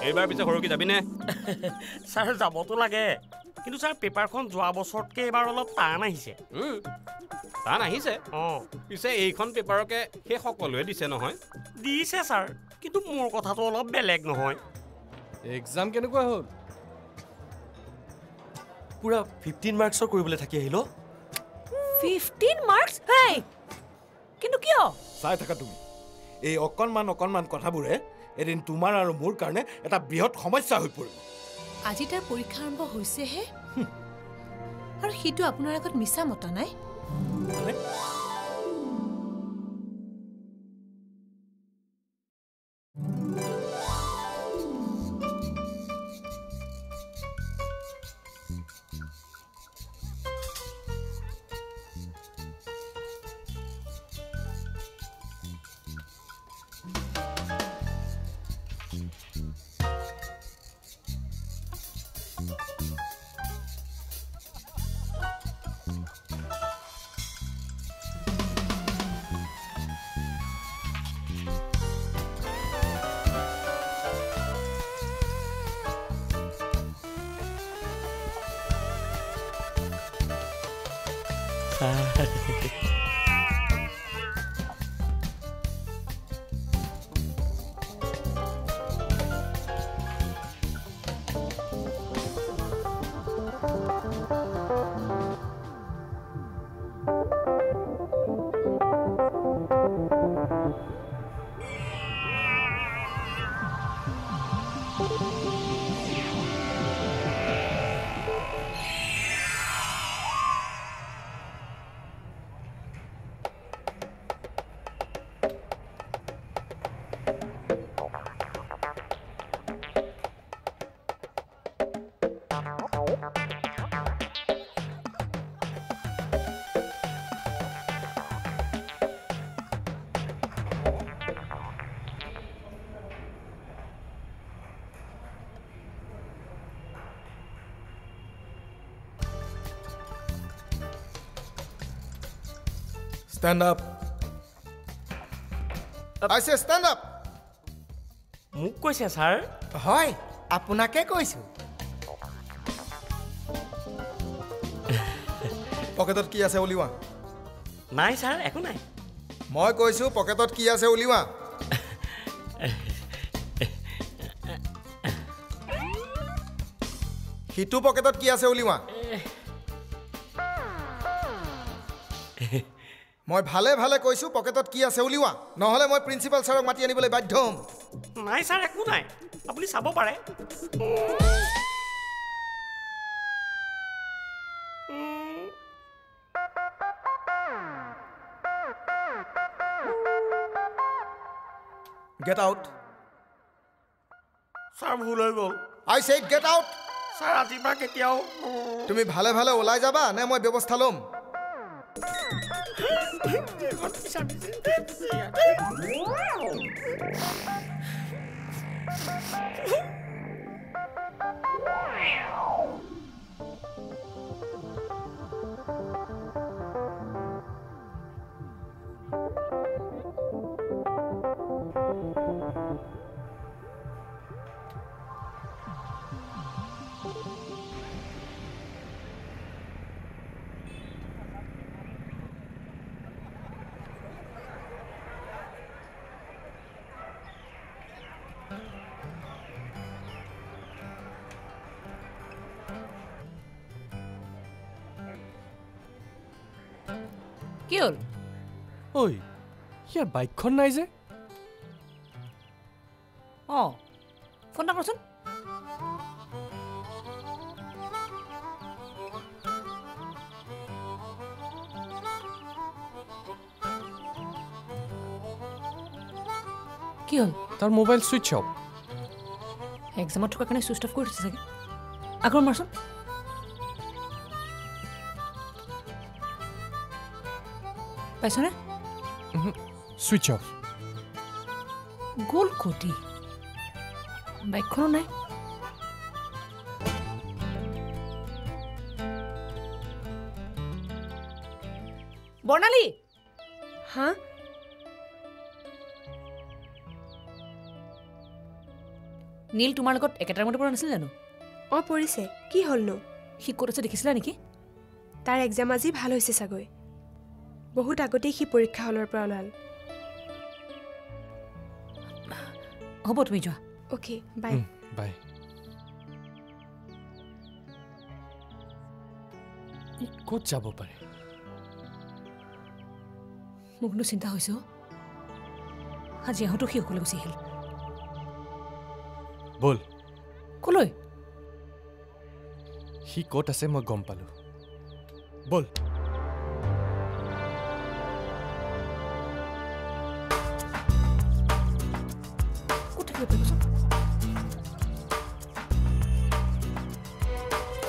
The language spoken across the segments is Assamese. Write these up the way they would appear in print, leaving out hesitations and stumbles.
এইবাৰ পিছে সৰকি যাবিনে ছাৰ যাবতো লাগে কিন্তু ছাৰ পেপাৰখন যোৱা বছৰতকৈ এইবাৰ অলপ টান আহিছে টান আহিছে অঁ পিছে এইখন পেপাৰকে সেই সকলোৱে দিছে নহয় দিছে ছাৰ কিন্তু মোৰ কথাটো অলপ বেলেগ নহয় এক্সাম কেনেকুৱা হ'ল পুৰা 15 মাৰ্কছৰ কৰিবলৈ থাকি আহিলো 15 মাৰ্কছ হেই কিন্তু কিয় চাই থাকা তুমি এই অকণমান কথাবোৰে এদিন তোমাৰ আৰু মোৰ কাৰণে এটা বৃহৎ সমস্যা হৈ পৰিব আজি তাৰ পৰীক্ষা আৰম্ভ হৈছেহে আৰু সেইটো আপোনাৰ আগত মিছা মতা নাই stand up I say stand up মোক কৈছে ছাৰ হয় আপোনাকে কৈছো পকেটত কি আছে উলিওৱা নাই ছাৰ একো নাই মই কৈছো পকেটত কি আছে উলিওৱা হিটু পকেটত কি আছে উলিওৱা মই ভালে ভালে কৈছো পকেটত কি আছে উলিওৱা নহলে মই প্ৰিন্সিপাল ছাৰক মাতি আনিবলৈ বাধ্য হ'ম নাই ছাৰ একো নাই আপুনি চাব পাৰে get out ছাৰ ভুল হৈ গ'ল I said get out sir ৰাতিপুৱা কেতিয়াও তুমি ভালে ভালে ওলাই যাবা নে মই ব্যৱস্থা ল'ম কি হ'ল ঐ ইয়াৰ বাইকখন নাই যে অঁ ফোন এটা কৰচোন কি হ'ল তাৰ মোবাইল ছুইচ অফ এক্সামত থকাৰ কাৰণে ছুইচ অফ কৰি দিছে চাগে আকৌ মাৰচোন পাইছনে ছুইচ অফ গ'ল ক'তি বাইকখনো নাই বৰ্ণালী হা নীল তোমাৰ লগত একেটাৰ মতে পৰা নাছিল জানো অঁ পৰিছে কি হ'লনো সি ক'ত আছে দেখিছিলা নেকি তাৰ এক্সাম আজি ভাল হৈছে চাগৈ বহুত আগতেই সি পৰীক্ষা হলৰ পৰা ওলাল হ'ব তুমি যোৱা অ'কে বাই বাই ক'ত যাব পাৰে মোক নো চিন্তা হৈছে আজি আহোঁতো সি অকলে গুচি আহিল ব'ল ক'লৈ সি ক'ত আছে মই গম পালোঁ ব'ল ক'ত থাকিব পাৰিবচোন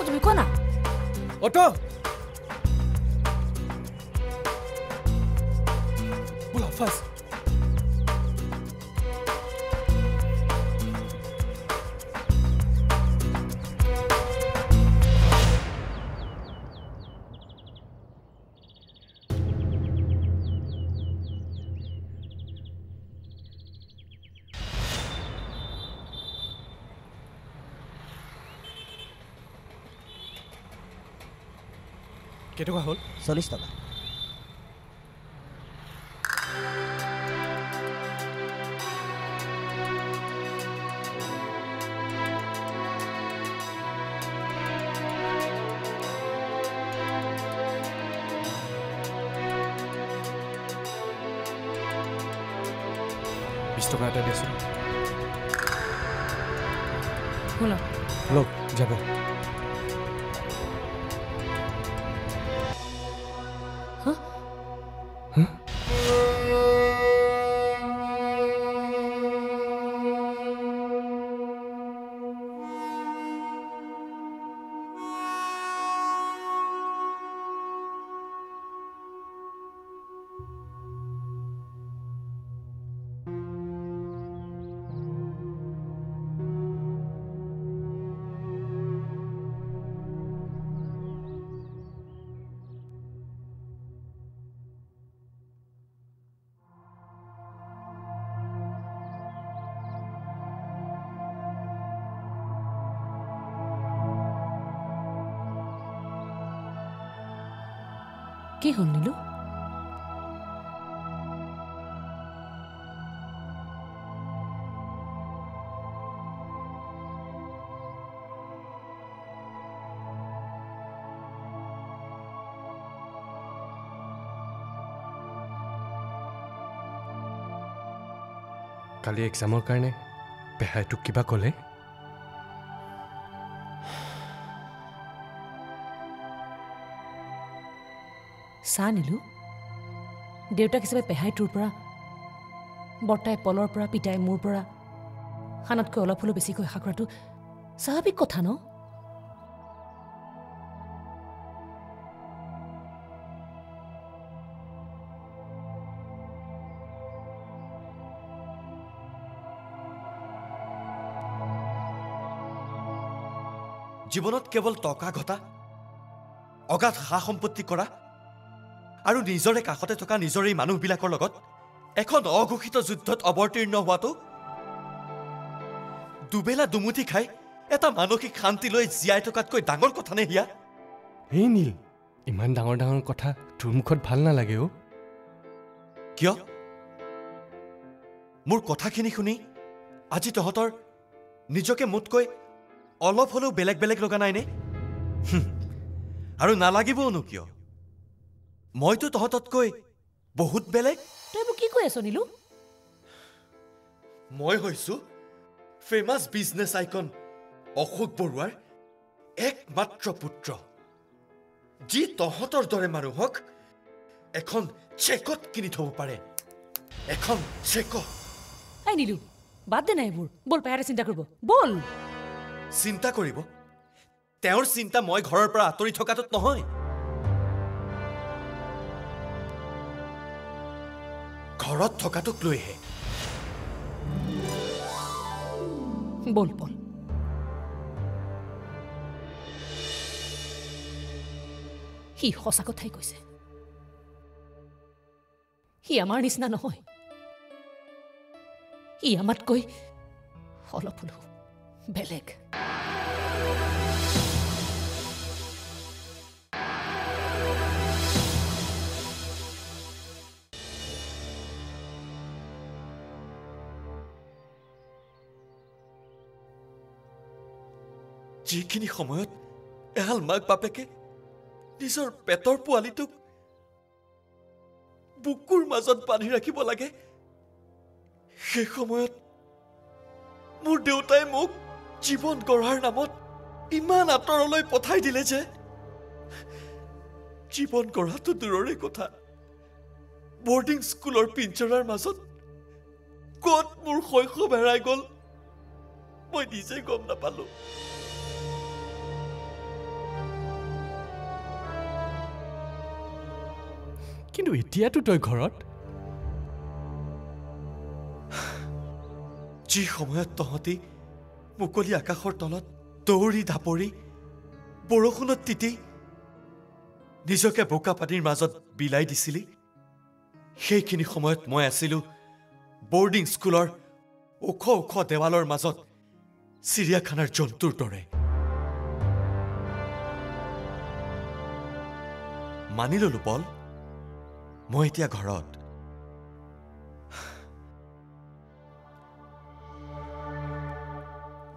তুমি কোৱা না অটো ব'লা ফাৰ্ষ্ট কেইটকা হ'ল 40 টকা বিশ টকা এটা দিয়াচোন ব'লা লওক যাব কি হ'ল নীলু কালি এক্সামৰ কাৰণে পেহাইটোক কিবা ক'লে চা নিলো দেউতাক হিচাপে পেহাই তোৰ পৰা বৰ্তাই পলৰ পৰা পিতাই মোৰ পৰা খানাতকৈ অলপ হ'লেও বেছিকৈ আশা কৰাটো স্বাভাৱিক কথা ন জীৱনত কেৱল টকা ঘটা অগাধ সা সম্পত্তি কৰা আৰু নিজৰে কাষতে থকা নিজৰে মানুহবিলাকৰ লগত এখন অঘোষিত যুদ্ধত অৱতীৰ্ণ হোৱাটো দুবেলা দুমুঠি খাই এটা মানসিক শান্তি লৈ জীয়াই থকাতকৈ ডাঙৰ কথা নে হিয়া এই নীল ইমান ডাঙৰ ডাঙৰ কথা তোৰ মুখত ভাল নালাগে অ কিয় মোৰ কথাখিনি শুনি আজি তহঁতৰ নিজকে মোতকৈ অলপ হ'লেও বেলেগ বেলেগ লগা নাইনে আৰু নালাগিবনো কিয় মইতো তহঁততকৈ বহুত বেলেগ তই মোক কি কৈ আছ নীলু মই হৈছো ফেমাছ বিজনেছ আইকন অশোক বৰুৱাৰ একমাত্ৰ পুত্ৰ যি তহঁতৰ দৰে মানুহক এখন চেকত কিনি থব পাৰে এখন চেকত এই নীলু বাদ দে না এইবোৰ বল পেহাৰে চিন্তা কৰিব বল চিন্তা কৰিব তেওঁৰ চিন্তা মই ঘৰৰ পৰা আঁতৰি থকাটোত নহয় ঘৰত থকাটোক লৈহে বল বল সি সঁচা কথাই কৈছে সি আমাৰ নিচিনা নহয় সি আমাতকৈ অলপ হ'লেও বেলেগ যিখিনি সময়ত এহাল মাক বাপেকে নিজৰ পেটৰ পোৱালিটোক বুকুৰ মাজত বান্ধি ৰাখিব লাগে সেই সময়ত মোৰ দেউতাই মোক জীৱন গঢ়াৰ নামত ইমান আঁতৰলৈ পঠাই দিলে যে জীৱন গঢ়াটো দূৰৰে কথা বৰ্ডিং স্কুলৰ পিঞ্জৰাৰ মাজত ক'ত মোৰ শৈশৱ হেৰাই গ'ল মই নিজে গম নাপালো কিন্তু এতিয়াতো তই ঘৰত যি সময়ত তহঁতি মুকলি আকাশৰ তলত দৌৰি ধাপৰি বৰষুণত তিতি নিজকে বোকা পানীৰ মাজত বিলাই দিছিলি সেইখিনি সময়ত মই আছিলো বৰ্ডিং স্কুলৰ ওখ ওখ দেৱালৰ মাজত চিৰিয়াখানাৰ জন্তুৰ দৰে মানি ললো পল মই এতিয়া ঘৰত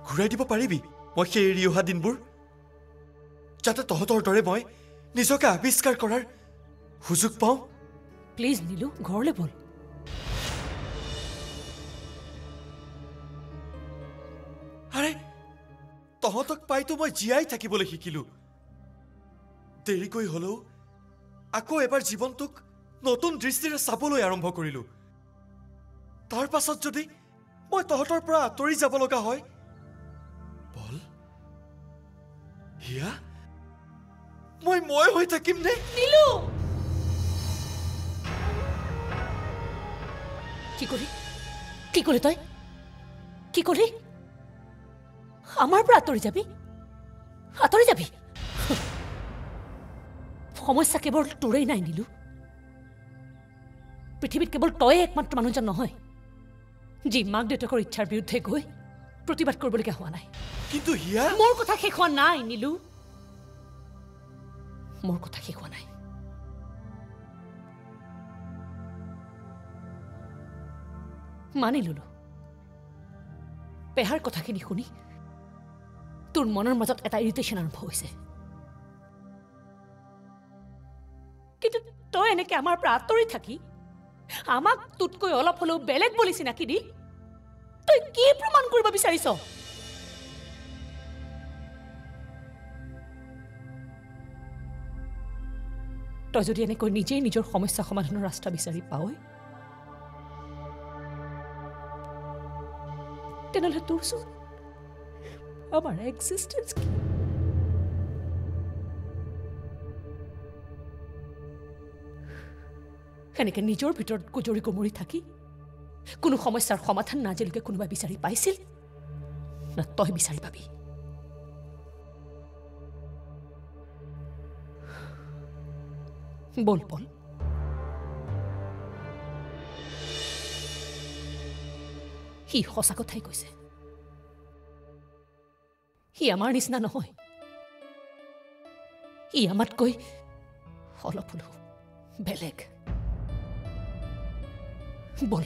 ঘূৰাই দিব পাৰিবি মই সেই এৰি অহা দিনবোৰ যাতে তহঁতৰ দৰে মই নিজকে আৱিষ্কাৰ কৰাৰ সুযোগ পাওঁ প্লিজ নীলু ঘৰলৈ বল আৰে তহঁতক পাইতো মই জীয়াই থাকিবলৈ শিকিলো দেৰিকৈ হলেও আকৌ এবাৰ জীৱনটোক নতুন দৃষ্টিৰে চাবলৈ আৰম্ভ কৰিলো তাৰ পাছত যদি মই তহঁতৰ পৰা আঁতৰি যাব লগা হয় বল হিয়া মই হৈ থাকিম নে নীলু কি কৰি তই কি কৰি আমাৰ পৰা আঁতৰি যাবি সমস্যা কেৱল তোৰেই নাই নীলু পৃথিৱীত কেৱল তয়ে একমাত্ৰ মানুহজন নহয় যি মাক দেউতাকৰ ইচ্ছাৰ বিৰুদ্ধে গৈ প্ৰতিবাদ কৰিবলগীয়া হোৱা নাই কিন্তু হিয়া মোৰ কথা শেষ হোৱা নাই নীলু মোৰ কথা শেষ হোৱা নাই মানি ললো পেহাৰ কথাখিনি শুনি তোৰ মনৰ মাজত এটা ইৰিটেশ্যন আৰম্ভ হৈছে কিন্তু তই এনেকে আমাৰ পৰা আঁতৰি থাকি আমাক তোতকৈ অলপ হলেও বেলেগ বুলি চিনাকি দি তই কি প্ৰমাণ কৰিব বিচাৰিছ তই যদি এনেকৈ নিজেই নিজৰ সমস্যা সমাধানৰ ৰাস্তা বিচাৰি পাৱই তেনেহ'লে তোৰ চোন আমাৰ এক্সিষ্টেন্স কি এনেকে নিজৰ ভিতৰত গুজৰি গুমৰি থাকি কোনো সমস্যাৰ সমাধান নাজিলৈকে কোনোবাই বিচাৰি পাইছিল না তই বিচাৰি পাবি বল বল সি সঁচা কথাই কৈছে সি আমাৰ নিচিনা নহয় সি আমাতকৈ অলপ হলেও বেলেগ বল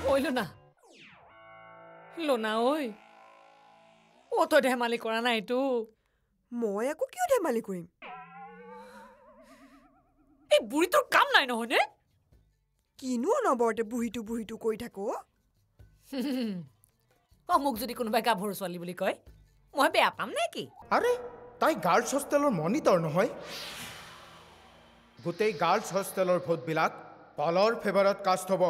ঐ লোনা লোনা ঐ অ তই ধেমালি কৰা নাইতো মই আকৌ কিয় ধেমালি কৰিম এই বুঢ়ীটোৰ কাম নাই নহয়নে কিনো অনবৰতে বুঢ়ীটো কৈ থাকো মোক যদি কোনোবাই গাভৰু ছোৱালী বুলি কয় মই বেয়া পাম নে কি আৰে তাই গাৰ্লছ হোষ্টেলৰ মনিটৰ নহয় গোটেই গাৰ্লছ হোষ্টেলৰ ভোটবিলাক পলৰ ফেভাৰত কাষ্ট হ'ব